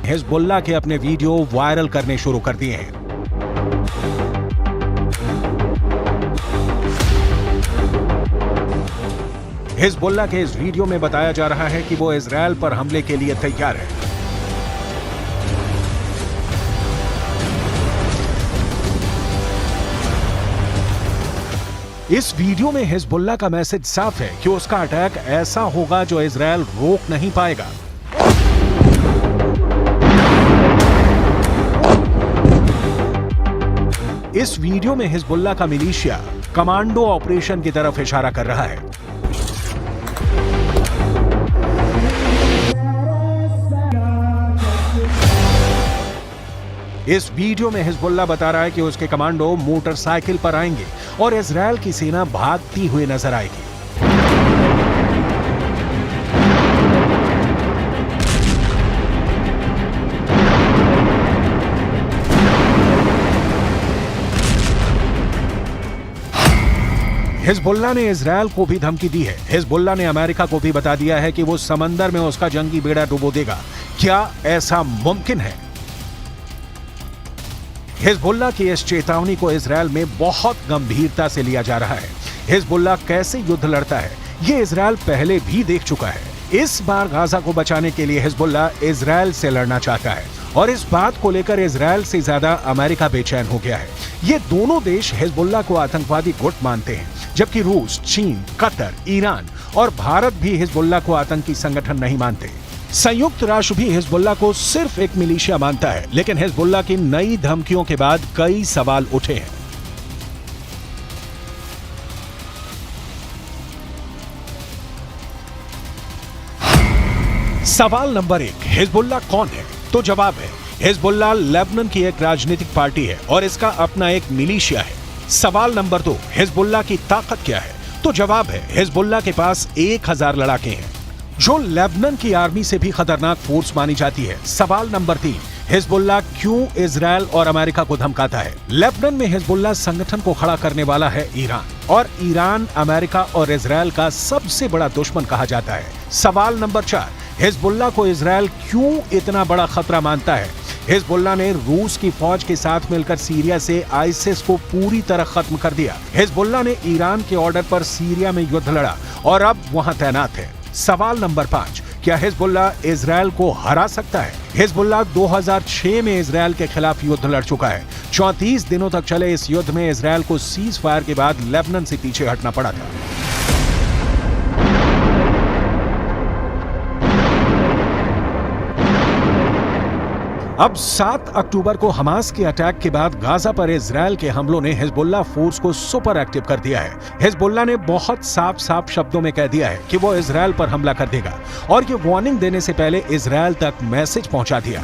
Hezbollah के अपने video viral करने शुरू कर दिए हैं। हिजबुल्लाह के इस वीडियो में बताया जा रहा है कि वो इजरायल पर हमले के लिए तैयार है। इस वीडियो में हिजबुल्लाह का मैसेज साफ है कि उसका अटैक ऐसा होगा जो इजरायल रोक नहीं पाएगा। इस वीडियो में हिजबुल्लाह का मिलिशिया कमांडो ऑपरेशन की तरफ इशारा कर रहा है। इस वीडियो में हिजबुल्लाह बता रहा है कि उसके कमांडो मोटरसाइकिल पर आएंगे और इजरायल की सेना भागती हुई नजर आएगी। हिजबुल्लाह ने इजरायल को भी धमकी दी है। हिजबुल्लाह ने अमेरिका को भी बता दिया है कि वो समंदर में उसका जंगी बेड़ा डुबो देगा। क्या ऐसा मुमकिन है? हिजबुल्लाह की इस चेतावनी को इजरायल में बहुत गंभीरता से लिया जा रहा है। हिजबुल्लाह कैसे युद्ध लड़ता है ये इजरायल पहले भी देख चुका है। इस बार गाजा को बचाने के लिए हिजबुल्लाह इजरायल से लड़ना चाहता है और इस बात को लेकर इजरायल से ज्यादा अमेरिका बेचैन हो गया है। ये दोनों देश हिजबुल्लाह को आतंकवादी गुट मानते हैं, जबकि रूस, चीन, कतर, ईरान और भारत भी हिजबुल्लाह को आतंकी संगठन नहीं मानते। संयुक्त राष्ट्र भी हिजबुल्लाह को सिर्फ एक मिलिशिया मानता है, लेकिन हिजबुल्लाह की नई धमकियों के बाद कई सवाल उठे हैं। सवाल नंबर 1, हिजबुल्लाह कौन है? तो जवाब है, हिजबुल्लाह लेबनान की एक राजनीतिक पार्टी है और इसका अपना एक मिलिशिया है। सवाल नंबर 2, हिजबुल्लाह की ताकत क्या है? तो जवाब है, हिजबुल्लाह के पास 1000 लड़ाके हैं, जो लेबनान की आर्मी से भी खतरनाक फोर्स मानी जाती है। सवाल नंबर 3, हिजबुल्लाह क्यों इजरायल और अमेरिका को धमकाता है? लेबनान में हिजबुल्लाह संगठन को खड़ा करने वाला है ईरान, और ईरान अमेरिका और इजरायल का सबसे बड़ा दुश्मन कहा जाता है। सवाल नंबर 4, हिजबुल्लाह को इजरायल क्यों इतना बड़ा खतरा मानता है? हिजबुल्लाह ने रूस की फौज के साथ मिलकर सीरिया से आईसिस को पूरी तरह खत्म कर दिया। हिजबुल्लाह ने ईरान के ऑर्डर पर सीरिया में युद्ध लड़ा और अब वहां तैनात है। सवाल नंबर 5, क्या हिजबुल्लाह इजरायल को हरा सकता है? हिजबुल्लाह 2006 में इजरायल के खिलाफ युद्ध लड़ चुका है। 34 दिनों तक चले इस युद्ध में इजरायल को सीज फायर के बाद लेबनान से पीछे हटना पड़ा था। अब 7 अक्टूबर को हमास के अटैक के बाद गाजा पर इजरायल के हमलों ने हिजबुल्लाह फोर्स को सुपर एक्टिव कर दिया है। हिजबुल्लाह ने बहुत साफ शब्दों में कह दिया है कि वो इजरायल पर हमला कर देगा और ये वार्निंग देने से पहले इजरायल तक मैसेज पहुंचा दिया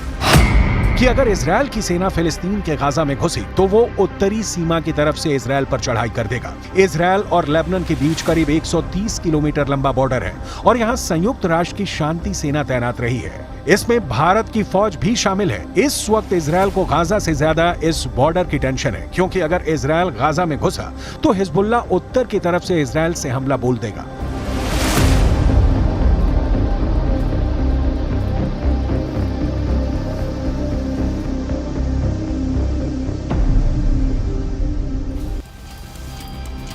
कि अगर इजरायल की सेना फिलिस्तीन के गाजा में घुसी तो वो उत्तरी सीमा की तरफ से इजरायल पर चढ़ाई कर देगा। इजरायल और लेबनान के बीच करीब 130 किलोमीटर लंबा बॉर्डर है और यहाँ संयुक्त राष्ट्र की शांति सेना तैनात रही है। इसमें भारत की फौज भी शामिल है। इस वक्त इजरायल को गाजा से ज्यादा इस बॉर्डर की टेंशन है, क्योंकि अगर इजरायल गाजा में घुसा तो हिजबुल्लाह उत्तर की तरफ से इजरायल से हमला बोल देगा।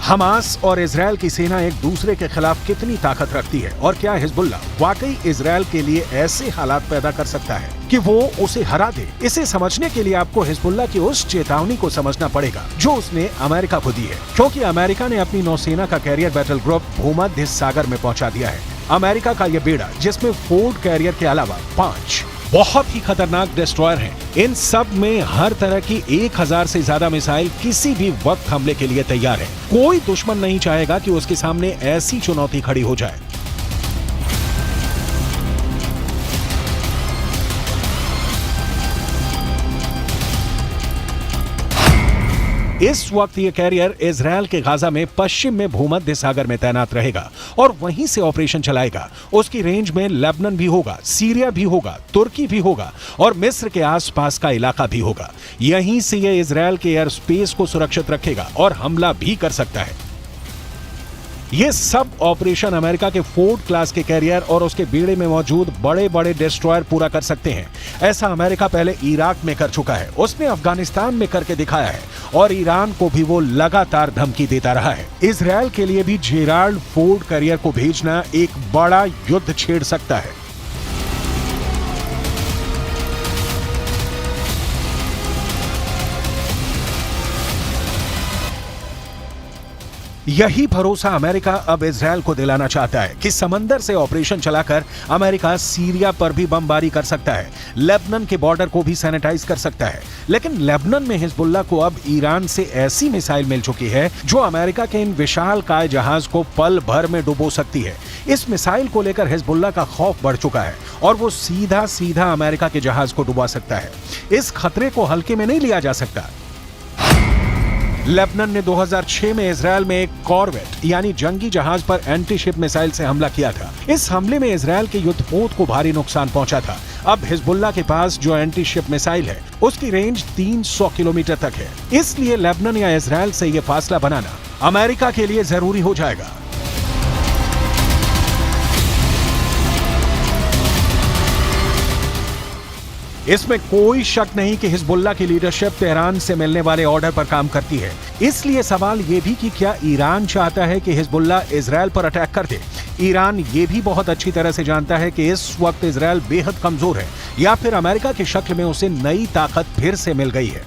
हमास और इजरायल की सेना एक दूसरे के खिलाफ कितनी ताकत रखती है और क्या हिजबुल्लाह वाकई इजरायल के लिए ऐसे हालात पैदा कर सकता है कि वो उसे हरा दे? इसे समझने के लिए आपको हिजबुल्लाह की उस चेतावनी को समझना पड़ेगा जो उसने अमेरिका को दी है, क्योंकि अमेरिका ने अपनी नौसेना का कैरियर बैटल ग्रुप भूमध्य सागर में पहुंचा दिया है। अमेरिका का यह बेड़ा, जिसमें फोर्ड कैरियर के अलावा 5 बहुत ही खतरनाक डिस्ट्रॉयर हैं, इन सब में हर तरह की 1000 से ज्यादा मिसाइल किसी भी वक्त हमले के लिए तैयार है। कोई दुश्मन नहीं चाहेगा कि उसके सामने ऐसी चुनौती खड़ी हो जाए। इस वक्त ये कैरियर इजरायल के गाजा में पश्चिम में भूमध्य सागर में तैनात रहेगा और वहीं से ऑपरेशन चलाएगा। उसकी रेंज में लेबनान भी होगा, सीरिया भी होगा, तुर्की भी होगा और मिस्र के आसपास का इलाका भी होगा। यहीं से ये इजरायल के एयर स्पेस को सुरक्षित रखेगा और हमला भी कर सकता है। ये सब ऑपरेशन अमेरिका के फोर्ड क्लास के कैरियर और उसके बेड़े में मौजूद बड़े बड़े डिस्ट्रॉयर पूरा कर सकते हैं। ऐसा अमेरिका पहले इराक में कर चुका है, उसने अफगानिस्तान में करके दिखाया है और ईरान को भी वो लगातार धमकी देता रहा है। इजरायल के लिए भी जेराल्ड फोर्ड कैरियर को भेजना एक बड़ा युद्ध छेड़ सकता है। यही भरोसा अमेरिका अब इजरायल को दिलाना चाहता है कि समंदर से ऑपरेशन चलाकर अमेरिका सीरिया पर भी बमबारी कर सकता है, लेबनान के बॉर्डर को भी सैनिटाइज कर सकता है। लेकिन लेबनान में हिजबुल्लाह को अब ईरान से ऐसी मिसाइल मिल चुकी है जो अमेरिका के इन विशालकाय जहाज को पल भर में डुबो सकती है। इस मिसाइल को लेकर हिजबुल्लाह का खौफ बढ़ चुका है और वो सीधा सीधा अमेरिका के जहाज को डुबा सकता है। इस खतरे को हल्के में नहीं लिया जा सकता। लेबनान ने 2006 में इजरायल में एक कॉरवेट यानी जंगी जहाज पर एंटी शिप मिसाइल से हमला किया था। इस हमले में इजरायल के युद्धपोत को भारी नुकसान पहुंचा था। अब हिजबुल्लाह के पास जो एंटी शिप मिसाइल है उसकी रेंज 300 किलोमीटर तक है। इसलिए लेबनान या इजरायल से यह फासला बनाना अमेरिका के लिए जरूरी हो जाएगा। इसमें कोई शक नहीं कि हिजबुल्लाह की लीडरशिप तेहरान से मिलने वाले ऑर्डर पर काम करती है। इसलिए सवाल यह भी कि क्या ईरान चाहता है कि हिजबुल्लाह इजरायल पर अटैक कर दे। ईरान ये भी बहुत अच्छी तरह से जानता है कि इस वक्त इजरायल बेहद कमजोर है या फिर अमेरिका की शक्ल में उसे नई ताकत फिर से मिल गई है।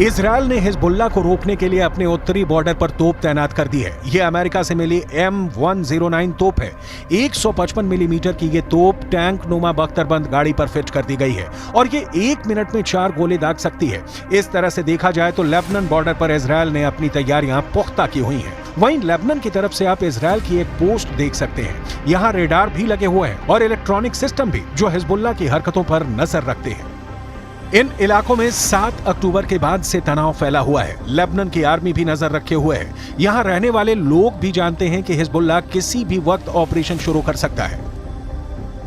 इजरायल ने हिजबुल्लाह को रोकने के लिए अपने उत्तरी बॉर्डर पर तोप तैनात कर दी है। यह अमेरिका से मिली M109 तोप है। 155 मिलीमीटर की यह तोप टैंक नुमा बख्तरबंद गाड़ी पर फिट कर दी गई है और ये 1 मिनट में 4 गोले दाग सकती है। इस तरह से देखा जाए तो लेबनान बॉर्डर पर इजरायल ने अपनी तैयारियां पुख्ता की हुई हैं। वहीं लेबनान की तरफ से आप इजरायल की एक पोस्ट देख सकते हैं। यहाँ रेडार भी लगे हुए हैं और इलेक्ट्रॉनिक सिस्टम भी जो हिजबुल्लाह की हरकतों पर नजर रखते हैं। इन इलाकों में 7 अक्टूबर के बाद से तनाव फैला हुआ है। लेबनान की आर्मी भी नजर रखे हुए है। यहाँ रहने वाले लोग भी जानते हैं कि हिजबुल्लाह किसी भी वक्त ऑपरेशन शुरू कर सकता है।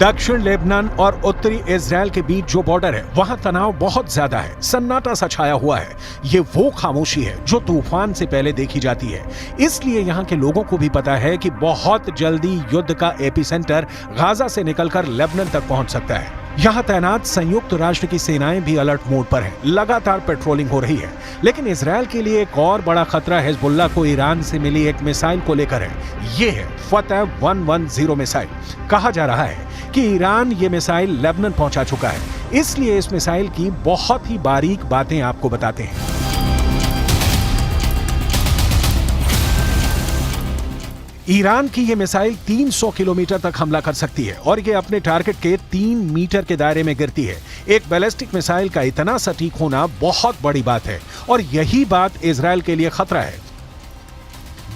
दक्षिण लेबनान और उत्तरी इजरायल के बीच जो बॉर्डर है वहां तनाव बहुत ज्यादा है। सन्नाटा सा छाया हुआ है। ये वो खामोशी है जो तूफान से पहले देखी जाती है। इसलिए यहाँ के लोगों को भी पता है कि बहुत जल्दी युद्ध का एपिसेंटर गाजा से निकलकर लेबनान तक पहुंच सकता है। यहाँ तैनात संयुक्त राष्ट्र की सेनाएं भी अलर्ट मोड पर हैं। लगातार पेट्रोलिंग हो रही है। लेकिन इजरायल के लिए एक और बड़ा खतरा हिजबुल्लाह को ईरान से मिली एक मिसाइल को लेकर है। ये है फतह 110 मिसाइल। कहा जा रहा है कि ईरान ये मिसाइल लेबनान पहुंचा चुका है। इसलिए इस मिसाइल की बहुत ही बारीक बातें आपको बताते हैं। ईरान की यह मिसाइल 300 किलोमीटर तक हमला कर सकती है और ये अपने टारगेट के 3 मीटर के दायरे में गिरती है। एक बैलिस्टिक मिसाइल का इतना सटीक होना बहुत बड़ी बात है और यही बात इजरायल के लिए खतरा है।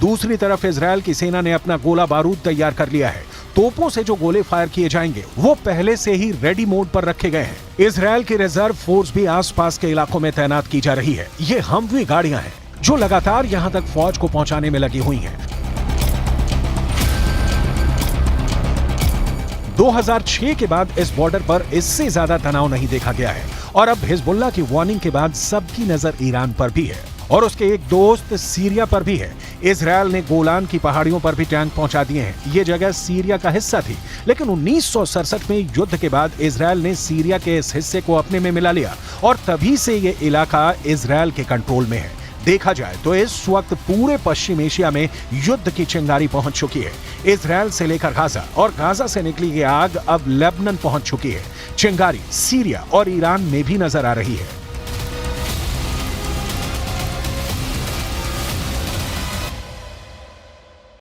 दूसरी तरफ इजरायल की सेना ने अपना गोला बारूद तैयार कर लिया है। तोपों से जो गोले फायर किए जाएंगे वो पहले से ही रेडी मोड पर रखे गए हैं। इजरायल की रिजर्व फोर्स भी आसपास के इलाकों में तैनात की जा रही है। ये हमवी गाड़ियां हैं जो लगातार यहां तक फौज को पहुंचाने में लगी हुई हैं। 2006 के बाद इस बॉर्डर पर इससे ज्यादा तनाव नहीं देखा गया है और अब हिजबुल्लाह की वार्निंग के बाद सबकी नजर ईरान पर भी है और उसके एक दोस्त सीरिया पर भी है। इजरायल ने गोलान की पहाड़ियों पर भी टैंक पहुंचा दिए हैं। ये जगह सीरिया का हिस्सा थी, लेकिन 1967 में युद्ध के बाद इजरायल ने सीरिया के इस हिस्से को अपने में मिला लिया और तभी से ये इलाका इजरायल के कंट्रोल में है। देखा जाए तो इस वक्त पूरे पश्चिम एशिया में युद्ध की चिंगारी पहुंच चुकी है। इजराइल से लेकर गाजा और गाजा से निकली ये आग अब लेबनान पहुंच चुकी है। चिंगारी सीरिया और ईरान में भी नजर आ रही है।